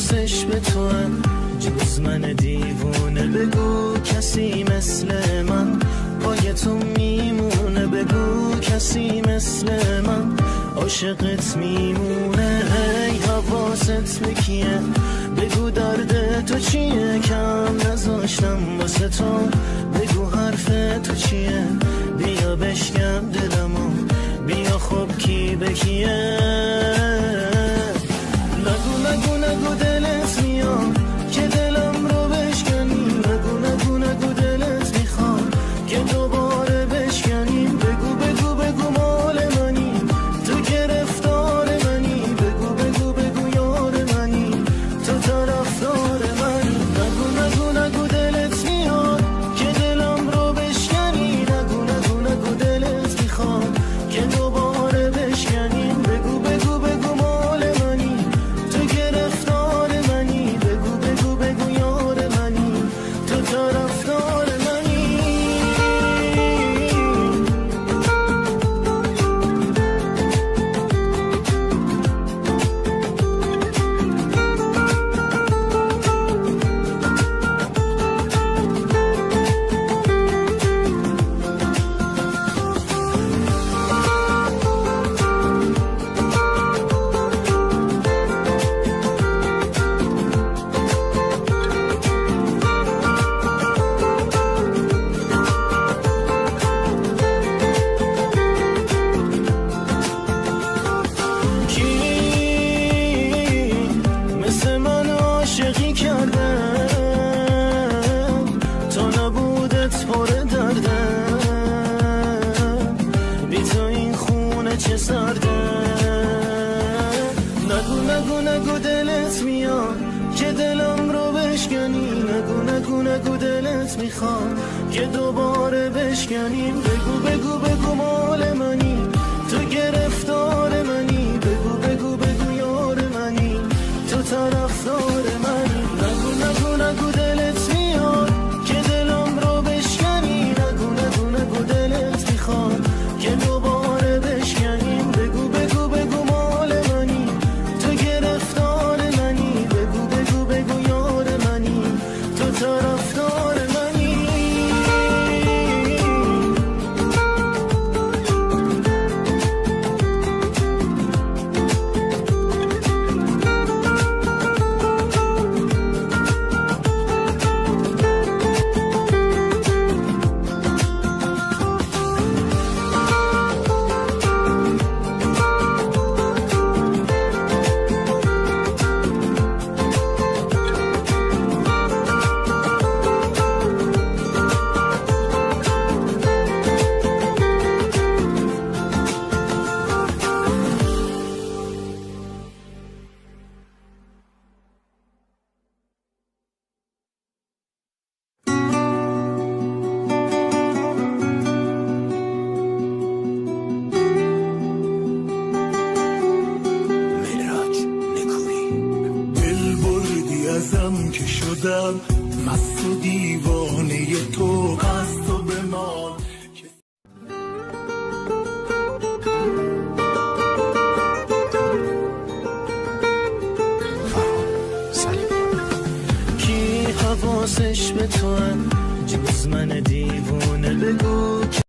حواسش به تو جز من دیوونه. بگو کسی مثل من پای تو میمونه، بگو کسی مثل من عاشقت میمونه. هی حواست به کیه؟ بگو درد تو چیه؟ کم نذاشتم واسه تو، بگو حرف تو چیه؟ بیا بشکم دلمو، بیا خب کی به کیه؟ نگو نگو نگو دلت میاد که دلم رو بشکنی، نگو نگو نگو دلت میخواد که دوباره بشکنیم. بگو بگو بگو مال منی، تو گرفتار منی، بگو بگو بگو یار منی، تو طرفدار منی. نگو نگو نگو دلت میاد که دلم رو بشکنی، نگو نگو نگو دلت میخواد که دوباره بشکنیم. بگو بگو بگو مال منی، تو گرفتار منی، بگو بگو بگو یار منی، تو طرفدار منی. نگو دلت میاد که دلم رو بشکنی، نگو نگو نگو دلت میخواد که دوباره بشکنیم. بگو بگو بگو مال منی، تو گرفتار منی، بگو بگو بگو یار منی، تو طرفدار منی. نگو نگو نگو دلت میاد که دلم رو بشکنی، نگو نگو نگو دلت میخواد که دوباره بشکنیم. بگو بگو بگو مال منی، تو گرفتار منی، بگو بگو بگو یار منی، تو طرفدار منی. مست و دیوانه تو قصد و به ما کی حواسش به تو جز من دیوونه. بگو